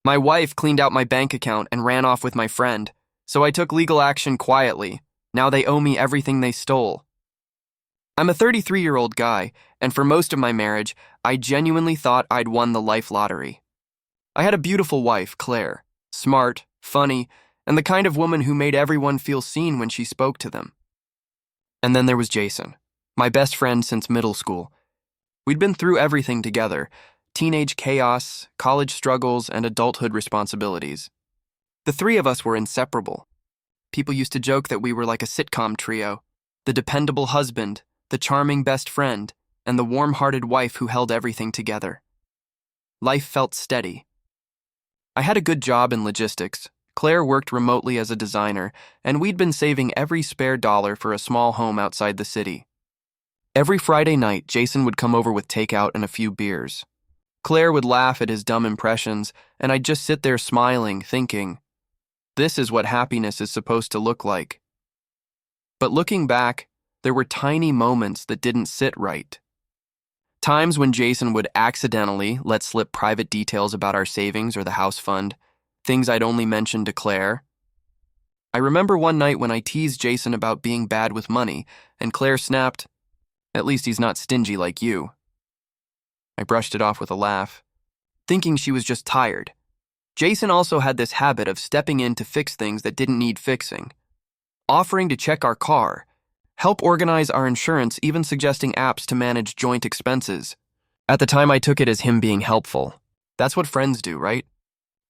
My wife cleaned out my bank account and ran off with my friend, so I took legal action quietly. Now they owe me everything they stole. I'm a 33-year-old guy, and for most of my marriage, I genuinely thought I'd won the life lottery. I had a beautiful wife, Claire, smart, funny, and the kind of woman who made everyone feel seen when she spoke to them. And then there was Jason, my best friend since middle school. We'd been through everything together: teenage chaos, college struggles, and adulthood responsibilities. The three of us were inseparable. People used to joke that we were like a sitcom trio: the dependable husband, the charming best friend, and the warm-hearted wife who held everything together. Life felt steady. I had a good job in logistics. Claire worked remotely as a designer, and we'd been saving every spare dollar for a small home outside the city. Every Friday night, Jason would come over with takeout and a few beers. Claire would laugh at his dumb impressions, and I'd just sit there smiling, thinking, this is what happiness is supposed to look like. But looking back, there were tiny moments that didn't sit right. Times when Jason would accidentally let slip private details about our savings or the house fund, things I'd only mentioned to Claire. I remember one night when I teased Jason about being bad with money, and Claire snapped, "At least he's not stingy like you." I brushed it off with a laugh, thinking she was just tired. Jason also had this habit of stepping in to fix things that didn't need fixing, offering to check our car, help organize our insurance, even suggesting apps to manage joint expenses. At the time, I took it as him being helpful. That's what friends do, right?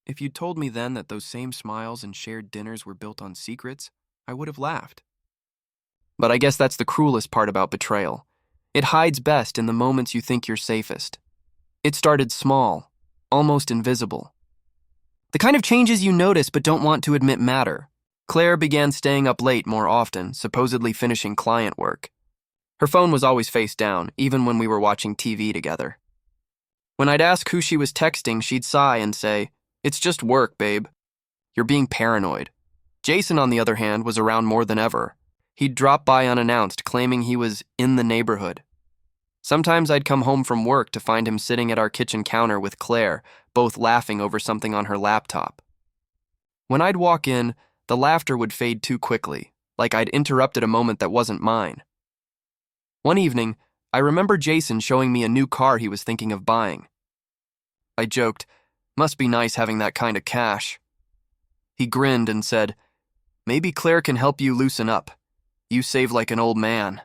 If you'd told me then that those same smiles and shared dinners were built on secrets, I would have laughed. But I guess that's the cruelest part about betrayal. It hides best in the moments you think you're safest. It started small, almost invisible. The kind of changes you notice but don't want to admit matter. Claire began staying up late more often, supposedly finishing client work. Her phone was always face down, even when we were watching TV together. When I'd ask who she was texting, she'd sigh and say, "It's just work, babe. You're being paranoid." Jason, on the other hand, was around more than ever. He'd drop by unannounced, claiming he was in the neighborhood. Sometimes I'd come home from work to find him sitting at our kitchen counter with Claire, both laughing over something on her laptop. When I'd walk in, the laughter would fade too quickly, like I'd interrupted a moment that wasn't mine. One evening, I remember Jason showing me a new car he was thinking of buying. I joked, "Must be nice having that kind of cash." He grinned and said, "Maybe Claire can help you loosen up. You save like an old man."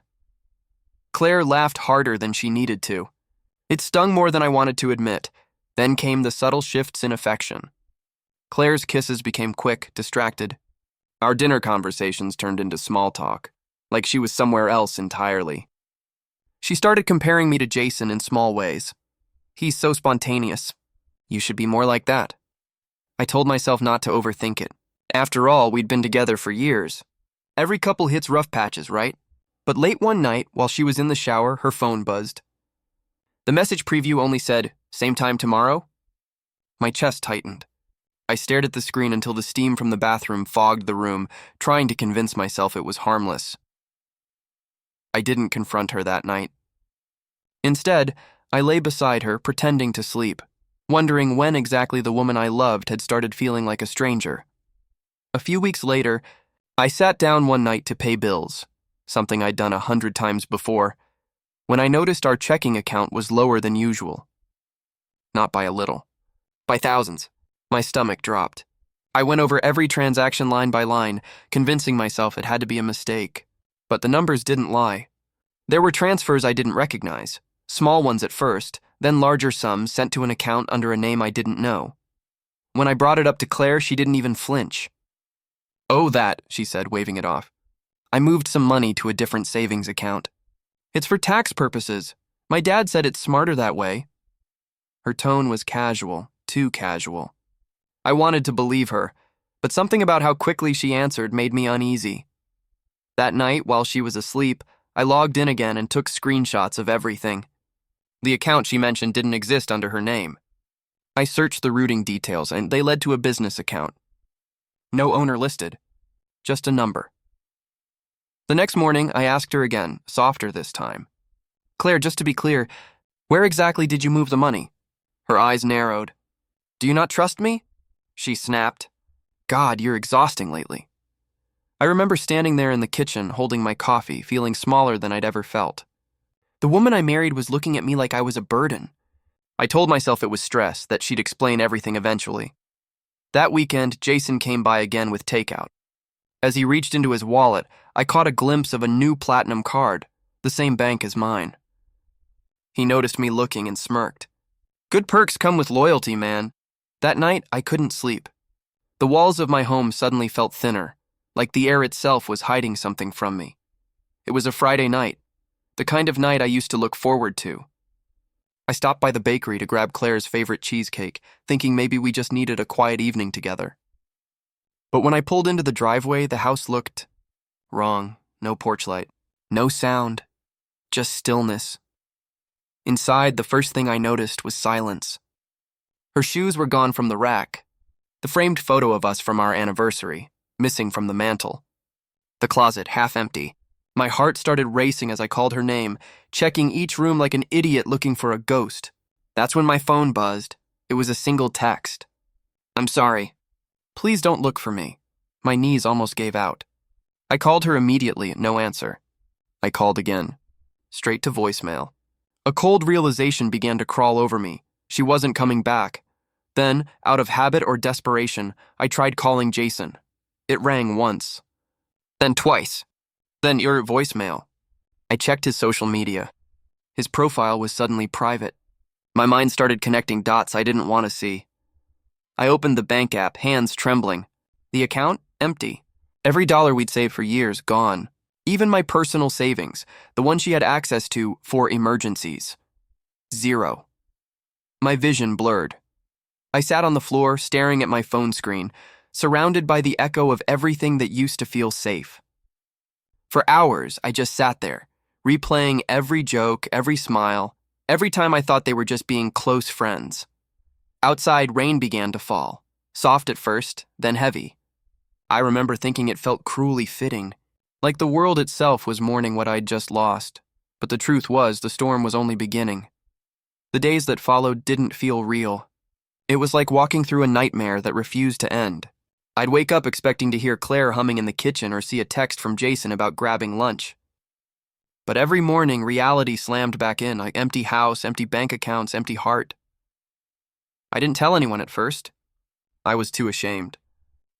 Claire laughed harder than she needed to. It stung more than I wanted to admit. Then came the subtle shifts in affection. Claire's kisses became quick, distracted. Our dinner conversations turned into small talk, like she was somewhere else entirely. She started comparing me to Jason in small ways. "He's so spontaneous. You should be more like that." I told myself not to overthink it. After all, we'd been together for years. Every couple hits rough patches, right? But late one night, while she was in the shower, her phone buzzed. The message preview only said, "Same time tomorrow?" My chest tightened. I stared at the screen until the steam from the bathroom fogged the room, trying to convince myself it was harmless. I didn't confront her that night. Instead, I lay beside her, pretending to sleep, wondering when exactly the woman I loved had started feeling like a stranger. A few weeks later, I sat down one night to pay bills, something I'd done 100 times before, when I noticed our checking account was lower than usual. Not by a little. By thousands. My stomach dropped. I went over every transaction line by line, convincing myself it had to be a mistake. But the numbers didn't lie. There were transfers I didn't recognize, small ones at first, then larger sums sent to an account under a name I didn't know. When I brought it up to Claire, she didn't even flinch. "Oh, that," she said, waving it off. "I moved some money to a different savings account. It's for tax purposes. My dad said it's smarter that way." Her tone was casual, too casual. I wanted to believe her, but something about how quickly she answered made me uneasy. That night, while she was asleep, I logged in again and took screenshots of everything. The account she mentioned didn't exist under her name. I searched the routing details, and they led to a business account. No owner listed, just a number. The next morning, I asked her again, softer this time. "Claire, just to be clear, where exactly did you move the money?" Her eyes narrowed. "Do you not trust me?" She snapped. God, you're exhausting lately. I remember standing there in the kitchen, holding my coffee, feeling smaller than I'd ever felt. The woman I married was looking at me like I was a burden. I told myself it was stress, that she'd explain everything eventually. That weekend, Jason came by again with takeout. As he reached into his wallet, I caught a glimpse of a new platinum card, the same bank as mine. He noticed me looking and smirked. Good perks come with loyalty, man. That night, I couldn't sleep. The walls of my home suddenly felt thinner, like the air itself was hiding something from me. It was a Friday night, the kind of night I used to look forward to. I stopped by the bakery to grab Claire's favorite cheesecake, thinking maybe we just needed a quiet evening together. But when I pulled into the driveway, the house looked wrong. No porch light, no sound, just stillness. Inside, the first thing I noticed was silence. Her shoes were gone from the rack. The framed photo of us from our anniversary, missing from the mantel. The closet half empty. My heart started racing as I called her name, checking each room like an idiot looking for a ghost. That's when my phone buzzed. It was a single text. I'm sorry. Please don't look for me. My knees almost gave out. I called her immediately, no answer. I called again. Straight to voicemail. A cold realization began to crawl over me. She wasn't coming back. Then, out of habit or desperation, I tried calling Jason. It rang once. Then twice. Then your voicemail. I checked his social media. His profile was suddenly private. My mind started connecting dots I didn't want to see. I opened the bank app, hands trembling. The account? Empty. Every dollar we'd saved for years, gone. Even my personal savings, the one she had access to for emergencies. Zero. My vision blurred. I sat on the floor, staring at my phone screen, surrounded by the echo of everything that used to feel safe. For hours, I just sat there, replaying every joke, every smile, every time I thought they were just being close friends. Outside, rain began to fall, soft at first, then heavy. I remember thinking it felt cruelly fitting, like the world itself was mourning what I'd just lost. But the truth was, the storm was only beginning. The days that followed didn't feel real. It was like walking through a nightmare that refused to end. I'd wake up expecting to hear Claire humming in the kitchen or see a text from Jason about grabbing lunch. But every morning, reality slammed back in, like empty house, empty bank accounts, empty heart. I didn't tell anyone at first. I was too ashamed.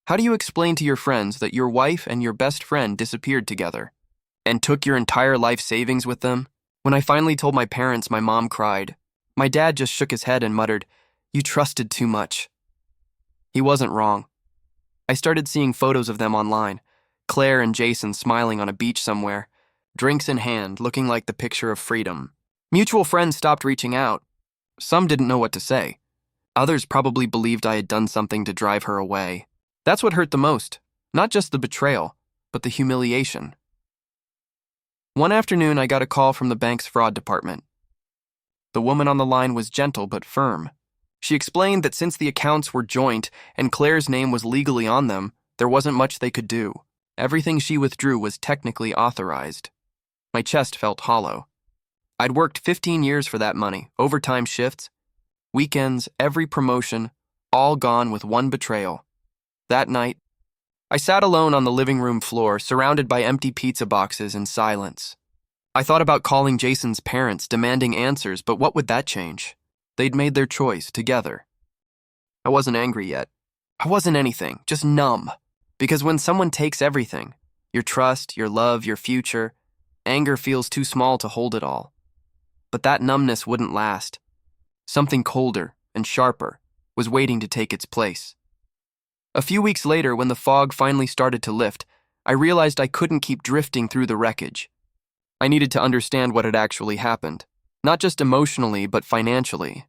How do you explain to your friends that your wife and your best friend disappeared together and took your entire life savings with them? When I finally told my parents, my mom cried. My dad just shook his head and muttered, "You trusted too much." He wasn't wrong. I started seeing photos of them online, Claire and Jason smiling on a beach somewhere, drinks in hand, looking like the picture of freedom. Mutual friends stopped reaching out. Some didn't know what to say. Others probably believed I had done something to drive her away. That's what hurt the most, not just the betrayal, but the humiliation. One afternoon, I got a call from the bank's fraud department. The woman on the line was gentle but firm. She explained that since the accounts were joint and Claire's name was legally on them, there wasn't much they could do. Everything she withdrew was technically authorized. My chest felt hollow. I'd worked 15 years for that money, overtime shifts, weekends, every promotion, all gone with one betrayal. That night, I sat alone on the living room floor, surrounded by empty pizza boxes and silence. I thought about calling Jason's parents, demanding answers, but what would that change? They'd made their choice, together. I wasn't angry yet. I wasn't anything, just numb. Because when someone takes everything, your trust, your love, your future, anger feels too small to hold it all. But that numbness wouldn't last. Something colder and sharper was waiting to take its place. A few weeks later, when the fog finally started to lift, I realized I couldn't keep drifting through the wreckage. I needed to understand what had actually happened, not just emotionally, but financially.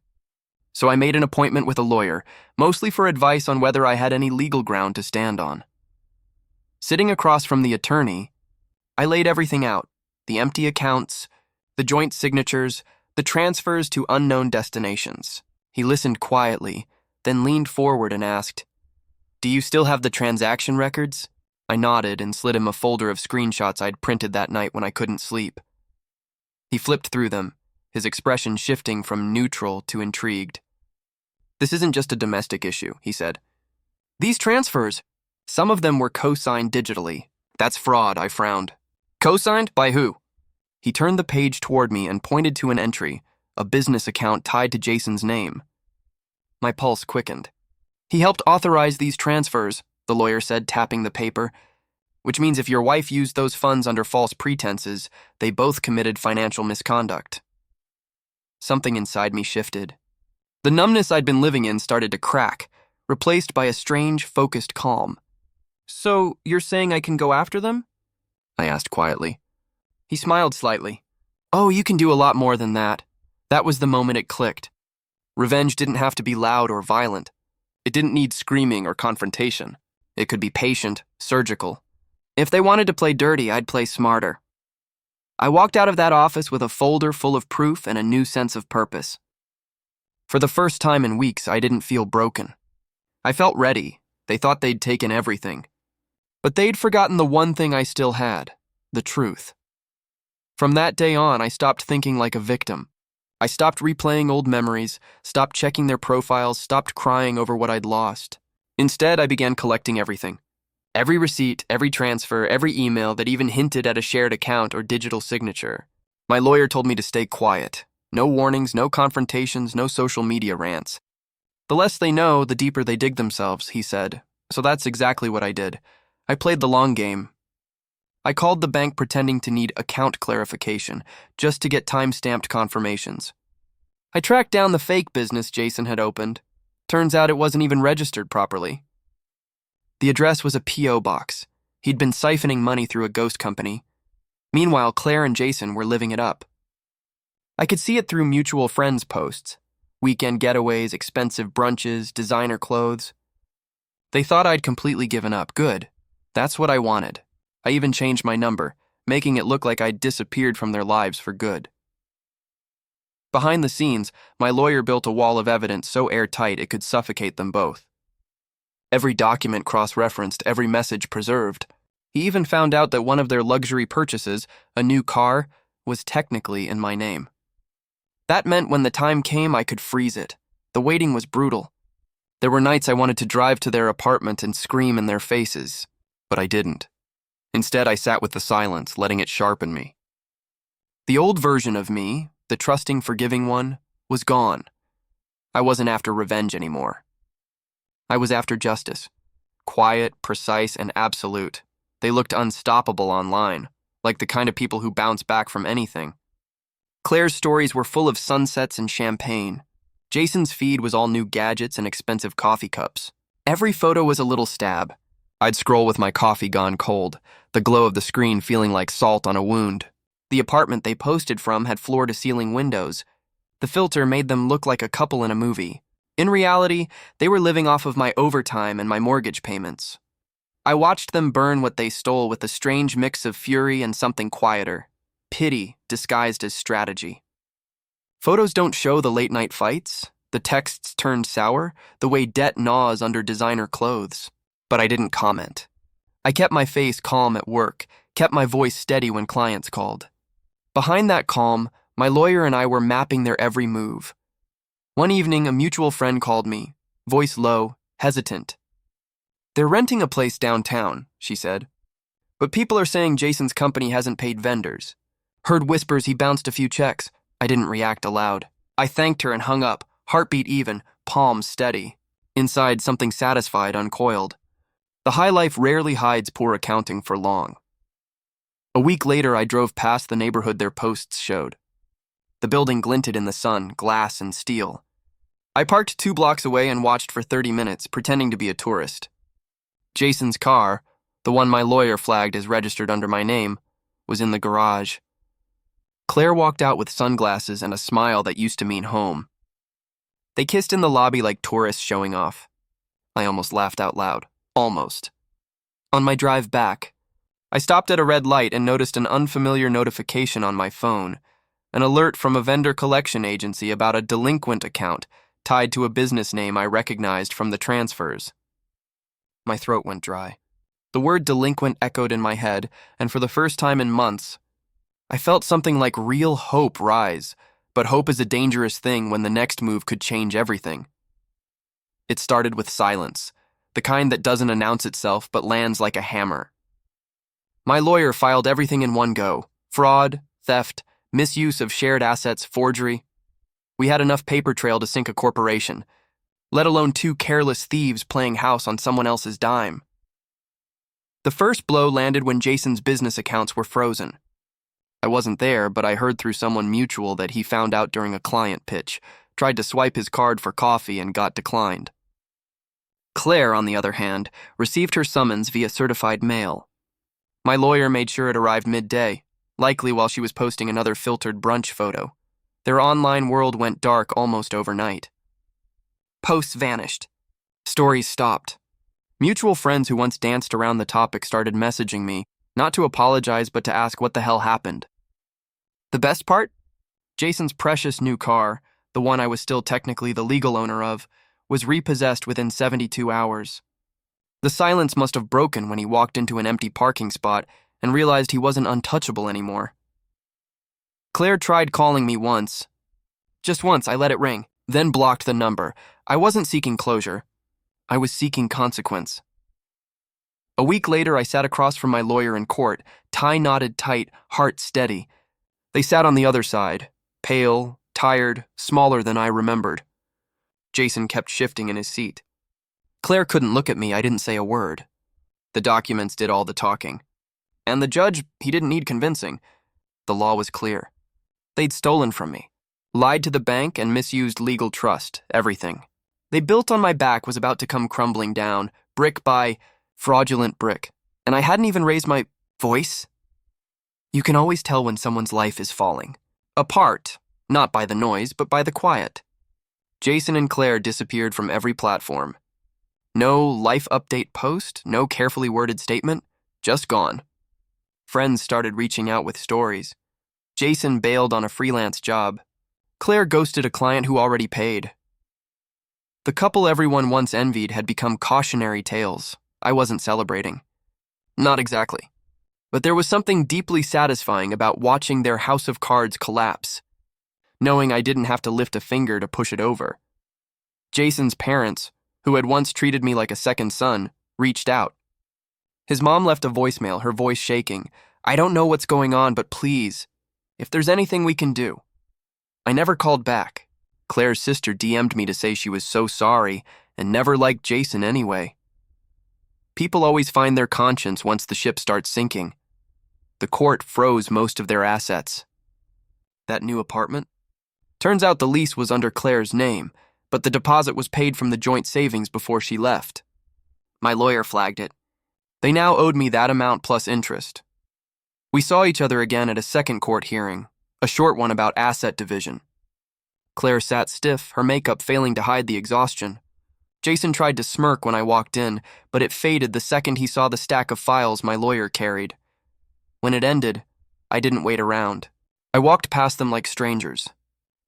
So I made an appointment with a lawyer, mostly for advice on whether I had any legal ground to stand on. Sitting across from the attorney, I laid everything out, the empty accounts, the joint signatures, the transfers to unknown destinations. He listened quietly, then leaned forward and asked, "Do you still have the transaction records?" I nodded and slid him a folder of screenshots I'd printed that night when I couldn't sleep. He flipped through them, his expression shifting from neutral to intrigued. "This isn't just a domestic issue," he said. These transfers, some of them were co-signed digitally. That's fraud, I frowned. Co-signed? By who? He turned the page toward me and pointed to an entry, a business account tied to Jason's name. My pulse quickened. He helped authorize these transfers, the lawyer said, tapping the paper, which means if your wife used those funds under false pretenses, they both committed financial misconduct. Something inside me shifted. The numbness I'd been living in started to crack, replaced by a strange, focused calm. So, you're saying I can go after them? I asked quietly. He smiled slightly. Oh, you can do a lot more than that. That was the moment it clicked. Revenge didn't have to be loud or violent. It didn't need screaming or confrontation. It could be patient, surgical. If they wanted to play dirty, I'd play smarter. I walked out of that office with a folder full of proof and a new sense of purpose. For the first time in weeks, I didn't feel broken. I felt ready. They thought they'd taken everything. But they'd forgotten the one thing I still had, the truth. From that day on, I stopped thinking like a victim. I stopped replaying old memories, stopped checking their profiles, stopped crying over what I'd lost. Instead, I began collecting everything. Every receipt, every transfer, every email that even hinted at a shared account or digital signature. My lawyer told me to stay quiet. No warnings, no confrontations, no social media rants. The less they know, the deeper they dig themselves, he said. So that's exactly what I did. I played the long game. I called the bank pretending to need account clarification, just to get time-stamped confirmations. I tracked down the fake business Jason had opened. Turns out it wasn't even registered properly. The address was a P.O. box. He'd been siphoning money through a ghost company. Meanwhile, Claire and Jason were living it up. I could see it through mutual friends' posts. Weekend getaways, expensive brunches, designer clothes. They thought I'd completely given up. Good. That's what I wanted. I even changed my number, making it look like I'd disappeared from their lives for good. Behind the scenes, my lawyer built a wall of evidence so airtight it could suffocate them both. Every document cross-referenced, every message preserved. He even found out that one of their luxury purchases, a new car, was technically in my name. That meant when the time came, I could freeze it. The waiting was brutal. There were nights I wanted to drive to their apartment and scream in their faces, but I didn't. Instead, I sat with the silence, letting it sharpen me. The old version of me, the trusting, forgiving one, was gone. I wasn't after revenge anymore. I was after justice. Quiet, precise, and absolute. They looked unstoppable online, like the kind of people who bounce back from anything. Claire's stories were full of sunsets and champagne. Jason's feed was all new gadgets and expensive coffee cups. Every photo was a little stab. I'd scroll with my coffee gone cold, the glow of the screen feeling like salt on a wound. The apartment they posted from had floor-to-ceiling windows. The filter made them look like a couple in a movie. In reality, they were living off of my overtime and my mortgage payments. I watched them burn what they stole with a strange mix of fury and something quieter. Pity disguised as strategy. Photos don't show the late-night fights, the texts turned sour, the way debt gnaws under designer clothes. But I didn't comment. I kept my face calm at work, kept my voice steady when clients called. Behind that calm, my lawyer and I were mapping their every move. One evening, a mutual friend called me, voice low, hesitant. They're renting a place downtown, she said. But people are saying Jason's company hasn't paid vendors. Heard whispers he bounced a few checks. I didn't react aloud. I thanked her and hung up, heartbeat even, palms steady. Inside, something satisfied uncoiled. The high life rarely hides poor accounting for long. A week later, I drove past the neighborhood their posts showed. The building glinted in the sun, glass and steel. I parked 2 blocks away and watched for 30 minutes, pretending to be a tourist. Jason's car, the one my lawyer flagged as registered under my name, was in the garage. Claire walked out with sunglasses and a smile that used to mean home. They kissed in the lobby like tourists showing off. I almost laughed out loud. Almost. On my drive back, I stopped at a red light and noticed an unfamiliar notification on my phone, an alert from a vendor collection agency about a delinquent account tied to a business name I recognized from the transfers. My throat went dry. The word delinquent echoed in my head, and for the first time in months, I felt something like real hope rise, but hope is a dangerous thing when the next move could change everything. It started with silence. the kind that doesn't announce itself but lands like a hammer. My lawyer filed everything in one go: fraud, theft, misuse of shared assets, forgery. We had enough paper trail to sink a corporation, let alone two careless thieves playing house on someone else's dime. The first blow landed when Jason's business accounts were frozen. I wasn't there, but I heard through someone mutual that he found out during a client pitch, tried to swipe his card for coffee and got declined. Claire, on the other hand, received her summons via certified mail. My lawyer made sure it arrived midday, likely while she was posting another filtered brunch photo. Their online world went dark almost overnight. Posts vanished. Stories stopped. Mutual friends who once danced around the topic started messaging me, not to apologize but to ask what the hell happened. The best part? Jason's precious new car, the one I was still technically the legal owner of, was repossessed within 72 hours. The silence must have broken when he walked into an empty parking spot and realized he wasn't untouchable anymore. Claire tried calling me once. Just once, I let it ring, then blocked the number. I wasn't seeking closure. I was seeking consequence. A week later, I sat across from my lawyer in court, tie knotted tight, heart steady. They sat on the other side, pale, tired, smaller than I remembered. Jason kept shifting in his seat. Claire couldn't look at me. I didn't say a word. The documents did all the talking. And the judge, he didn't need convincing. The law was clear. They'd stolen from me, lied to the bank, and misused legal trust, everything. They built on my back was about to come crumbling down, brick by fraudulent brick. And I hadn't even raised my voice. You can always tell when someone's life is falling. Apart, not by the noise, but by the quiet. Jason and Claire disappeared from every platform. No life update post, no carefully worded statement, just gone. Friends started reaching out with stories. Jason bailed on a freelance job. Claire ghosted a client who already paid. The couple everyone once envied had become cautionary tales. I wasn't celebrating. Not exactly. But there was something deeply satisfying about watching their house of cards collapse, knowing I didn't have to lift a finger to push it over. Jason's parents, who had once treated me like a second son, reached out. His mom left a voicemail, her voice shaking. I don't know what's going on, but please, if there's anything we can do. I never called back. Claire's sister DM'd me to say she was so sorry and never liked Jason anyway. People always find their conscience once the ship starts sinking. The court froze most of their assets. That new apartment? Turns out the lease was under Claire's name, but the deposit was paid from the joint savings before she left. My lawyer flagged it. They now owed me that amount plus interest. We saw each other again at a second court hearing, a short one about asset division. Claire sat stiff, her makeup failing to hide the exhaustion. Jason tried to smirk when I walked in, but it faded the second he saw the stack of files my lawyer carried. When it ended, I didn't wait around. I walked past them like strangers.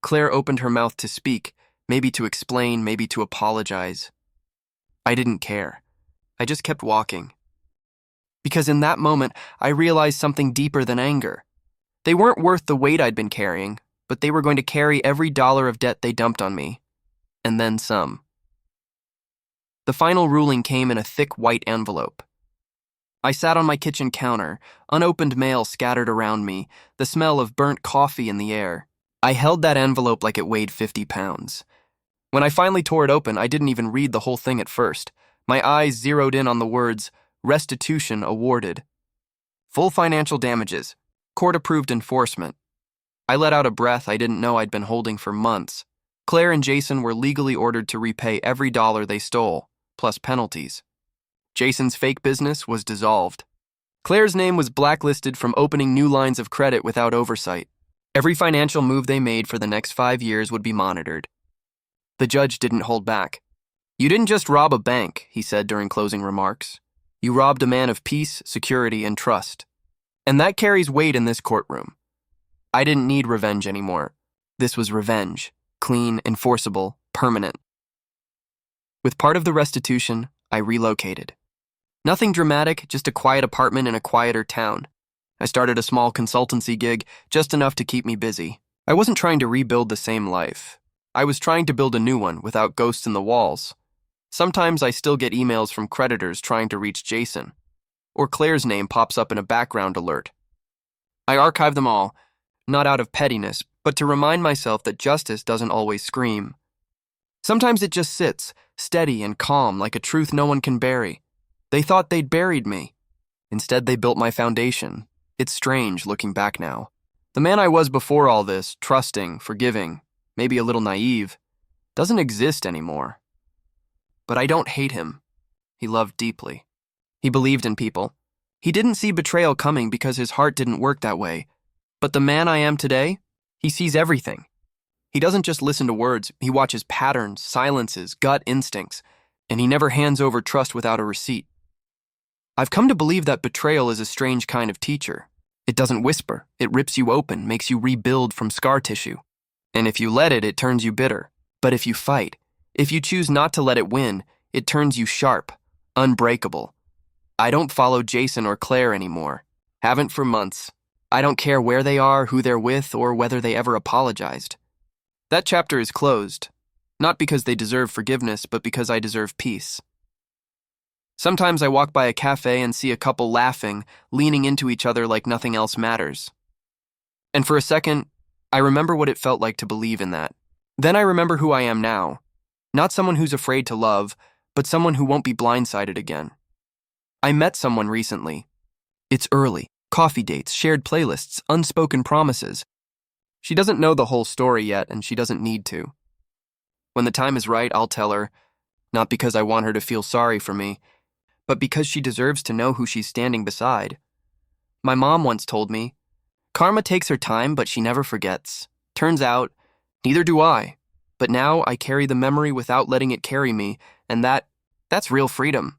Claire opened her mouth to speak, maybe to explain, maybe to apologize. I didn't care. I just kept walking. Because in that moment, I realized something deeper than anger. They weren't worth the weight I'd been carrying, but they were going to carry every dollar of debt they dumped on me. And then some. The final ruling came in a thick white envelope. I sat on my kitchen counter, unopened mail scattered around me, the smell of burnt coffee in the air. I held that envelope like it weighed 50 pounds. When I finally tore it open, I didn't even read the whole thing at first. My eyes zeroed in on the words, restitution awarded. Full financial damages. Court-approved enforcement. I let out a breath I didn't know I'd been holding for months. Claire and Jason were legally ordered to repay every dollar they stole, plus penalties. Jason's fake business was dissolved. Claire's name was blacklisted from opening new lines of credit without oversight. Every financial move they made for the next 5 years would be monitored. The judge didn't hold back. You didn't just rob a bank, he said during closing remarks. You robbed a man of peace, security, and trust. And that carries weight in this courtroom. I didn't need revenge anymore. This was revenge. Clean, enforceable, permanent. With part of the restitution, I relocated. Nothing dramatic, just a quiet apartment in a quieter town. I started a small consultancy gig, just enough to keep me busy. I wasn't trying to rebuild the same life. I was trying to build a new one without ghosts in the walls. Sometimes I still get emails from creditors trying to reach Jason, or Claire's name pops up in a background alert. I archive them all, not out of pettiness, but to remind myself that justice doesn't always scream. Sometimes it just sits, steady and calm, like a truth no one can bury. They thought they'd buried me. Instead, they built my foundation. It's strange looking back now. The man I was before all this, trusting, forgiving, maybe a little naive, doesn't exist anymore. But I don't hate him. He loved deeply. He believed in people. He didn't see betrayal coming because his heart didn't work that way. But the man I am today, he sees everything. He doesn't just listen to words, he watches patterns, silences, gut instincts, and he never hands over trust without a receipt. I've come to believe that betrayal is a strange kind of teacher. It doesn't whisper, it rips you open, makes you rebuild from scar tissue. And if you let it, it turns you bitter. But if you fight, if you choose not to let it win, it turns you sharp, unbreakable. I don't follow Jason or Claire anymore. Haven't for months. I don't care where they are, who they're with, or whether they ever apologized. That chapter is closed, not because they deserve forgiveness, but because I deserve peace. Sometimes I walk by a cafe and see a couple laughing, leaning into each other like nothing else matters. And for a second, I remember what it felt like to believe in that. Then I remember who I am now. Not someone who's afraid to love, but someone who won't be blindsided again. I met someone recently. It's early. Coffee dates, shared playlists, unspoken promises. She doesn't know the whole story yet, and she doesn't need to. When the time is right, I'll tell her, not because I want her to feel sorry for me, but because she deserves to know who she's standing beside. My mom once told me, "Karma takes her time, but she never forgets." Turns out, neither do I. But now I carry the memory without letting it carry me, and that's real freedom.